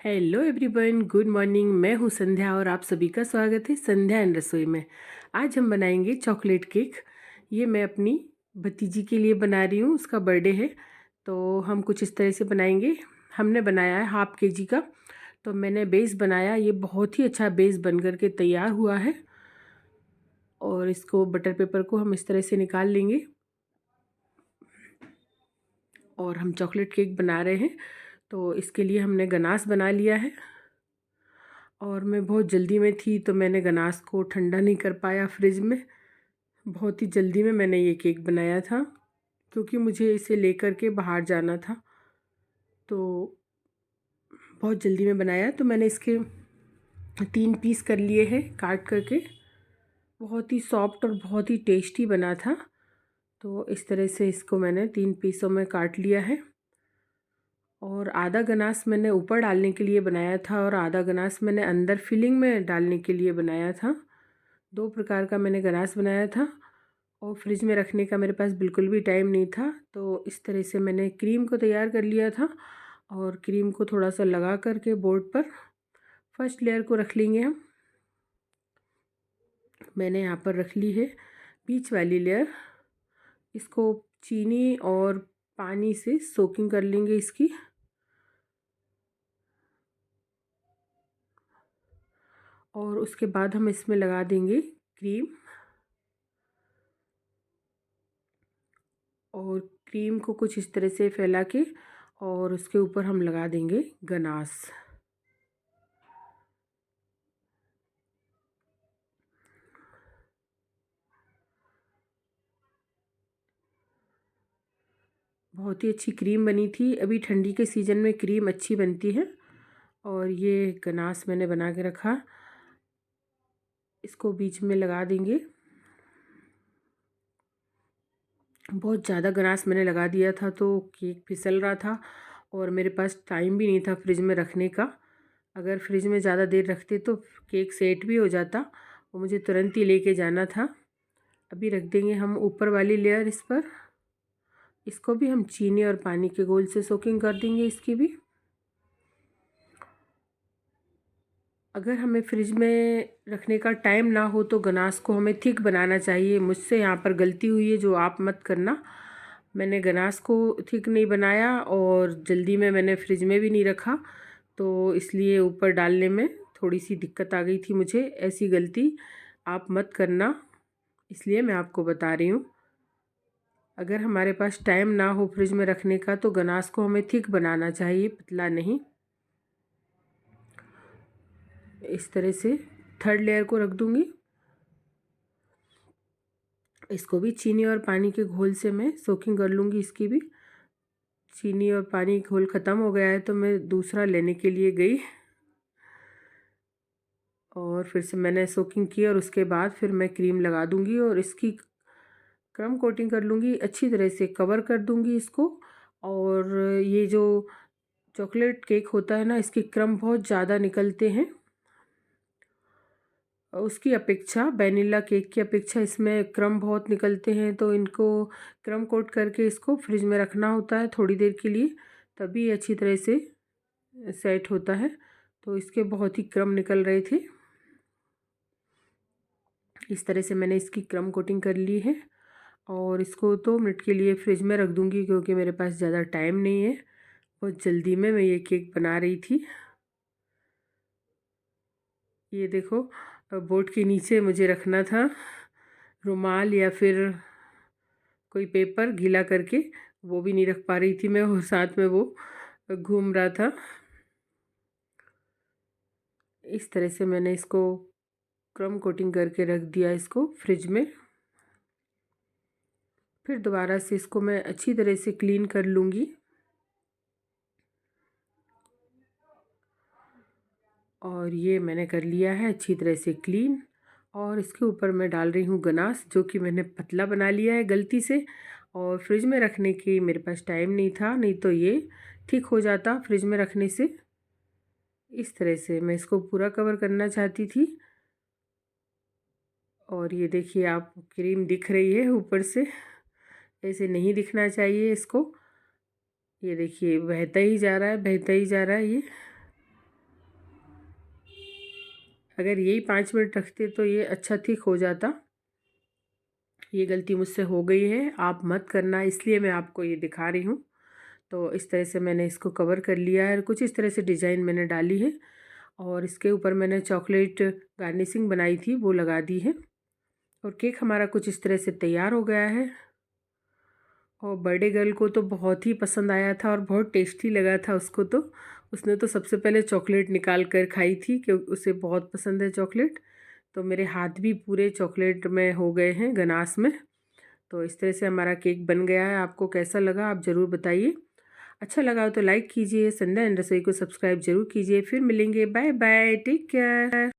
Hello everyone, good morning. मैं हूँ संध्या और आप सभी का स्वागत है संध्या एंड रसोई में। आज हम बनाएंगे चॉकलेट केक। ये मैं अपनी भतीजी के लिए बना रही हूँ, उसका बर्थडे है तो हम कुछ इस तरह से बनाएंगे। हमने बनाया है हाफ के जी का। तो मैंने बेस बनाया, ये बहुत ही अच्छा बेस बन कर के तैयार हुआ है। और इसको बटर पेपर को हम इस तरह से निकाल लेंगे और हम चॉकलेट केक बना रहे हैं। तो इसके लिए हमने गनाश बना लिया है और मैं बहुत जल्दी में थी तो मैंने गनाश को ठंडा नहीं कर पाया फ्रिज में। बहुत ही जल्दी में मैंने ये केक बनाया था क्योंकि मुझे इसे लेकर के बाहर जाना था। तो बहुत जल्दी में बनाया तो मैंने इसके 3 पीस कर लिए हैं काट करके। बहुत ही सॉफ्ट और बहुत ही टेस्टी बना था। तो इस तरह से इसको मैंने 3 पीसों में काट लिया है। और आधा गनाश मैंने ऊपर डालने के लिए बनाया था और आधा गनाश मैंने अंदर फिलिंग में डालने के लिए बनाया था। 2 प्रकार का मैंने गनाश बनाया था। और फ्रिज में रखने का मेरे पास बिल्कुल भी टाइम नहीं था, तो इस तरह से मैंने क्रीम को तैयार कर लिया था। और क्रीम को थोड़ा सा लगा करके बोर्ड पर फर्स्ट लेयर को रख लेंगे हम। मैंने यहाँ पर रख ली है बीच वाली लेयर। इसको चीनी और पानी से सोकिंग कर लेंगे इसकी। और उसके बाद हम इसमें लगा देंगे क्रीम। और क्रीम को कुछ इस तरह से फैला के और उसके ऊपर हम लगा देंगे गनाश। बहुत ही अच्छी क्रीम बनी थी। अभी ठंडी के सीज़न में क्रीम अच्छी बनती है। और ये गनाश मैंने बना के रखा, इसको बीच में लगा देंगे। बहुत ज़्यादा गनाश मैंने लगा दिया था तो केक फिसल रहा था और मेरे पास टाइम भी नहीं था फ्रिज में रखने का। अगर फ्रिज में ज़्यादा देर रखते तो केक सेट भी हो जाता और मुझे तुरंत ही लेके जाना था। अभी रख देंगे हम ऊपर वाली लेयर इस पर। इसको भी हम चीनी और पानी के घोल से सोकिंग कर देंगे इसकी भी। अगर हमें फ्रिज में रखने का टाइम ना हो तो गनाश को हमें थिक बनाना चाहिए। मुझसे यहाँ पर गलती हुई है जो आप मत करना। मैंने गनाश को थिक नहीं बनाया और जल्दी में मैंने फ्रिज में भी नहीं रखा, तो इसलिए ऊपर डालने में थोड़ी सी दिक्कत आ गई थी मुझे। ऐसी गलती आप मत करना, इसलिए मैं आपको बता रही हूँ। अगर हमारे पास टाइम ना हो फ्रिज में रखने का तो गनाश को हमें थिक बनाना चाहिए, पतला नहीं। इस तरह से थर्ड लेयर को रख दूँगी। इसको भी चीनी और पानी के घोल से मैं सोकिंग कर लूँगी इसकी भी। चीनी और पानी घोल ख़त्म हो गया है तो मैं दूसरा लेने के लिए गई और फिर से मैंने सोकिंग की और उसके बाद फिर मैं क्रीम लगा दूँगी और इसकी क्रम कोटिंग कर लूँगी। अच्छी तरह से कवर कर दूँगी इसको। और ये जो चॉकलेट केक होता है ना, इसके क्रम बहुत ज़्यादा निकलते हैं। उसकी अपेक्षा वैनिला केक की अपेक्षा इसमें क्रम बहुत निकलते हैं, तो इनको क्रम कोट करके इसको फ्रिज में रखना होता है थोड़ी देर के लिए, तभी अच्छी तरह से सेट होता है। तो इसके बहुत ही क्रम निकल रहे थे। इस तरह से मैंने इसकी क्रम कोटिंग कर ली है और इसको 2 मिनट के लिए फ्रिज में रख दूँगी क्योंकि मेरे पास ज़्यादा टाइम नहीं है। बहुत जल्दी में मैं ये केक बना रही थी। ये देखो, बोर्ड के नीचे मुझे रखना था रुमाल या फिर कोई पेपर गीला करके, वो भी नहीं रख पा रही थी मैं और साथ में वो घूम रहा था। इस तरह से मैंने इसको क्रम कोटिंग करके रख दिया इसको फ्रिज में। फिर दोबारा से इसको मैं अच्छी तरह से क्लीन कर लूँगी। और ये मैंने कर लिया है अच्छी तरह से क्लीन। और इसके ऊपर मैं डाल रही हूँ गनाश, जो कि मैंने पतला बना लिया है गलती से। और फ्रिज में रखने की मेरे पास टाइम नहीं था, नहीं तो ये ठीक हो जाता फ्रिज में रखने से। इस तरह से मैं इसको पूरा कवर करना चाहती थी। और ये देखिए, आप क्रीम दिख रही है ऊपर से, ऐसे नहीं दिखना चाहिए इसको। ये देखिए बहता ही जा रहा है, बहता ही जा रहा है ये। अगर यही 5 मिनट रखते तो ये अच्छा थिक हो जाता। ये गलती मुझसे हो गई है, आप मत करना, इसलिए मैं आपको ये दिखा रही हूँ। तो इस तरह से मैंने इसको कवर कर लिया है और कुछ इस तरह से डिज़ाइन मैंने डाली है और इसके ऊपर मैंने चॉकलेट गार्निशिंग बनाई थी वो लगा दी है और केक हमारा कुछ इस तरह से तैयार हो गया है। और बर्थडे गर्ल को तो बहुत ही पसंद आया था और बहुत टेस्टी लगा था उसको। तो उसने तो सबसे पहले चॉकलेट निकाल कर खाई थी क्योंकि उसे बहुत पसंद है चॉकलेट। तो मेरे हाथ भी पूरे चॉकलेट में हो गए हैं गनास में। तो इस तरह से हमारा केक बन गया है। आपको कैसा लगा आप ज़रूर बताइए। अच्छा लगा हो तो लाइक कीजिए, संध्या एंड रसोई को सब्सक्राइब जरूर कीजिए। फिर मिलेंगे, बाय बाय, टेक केयर।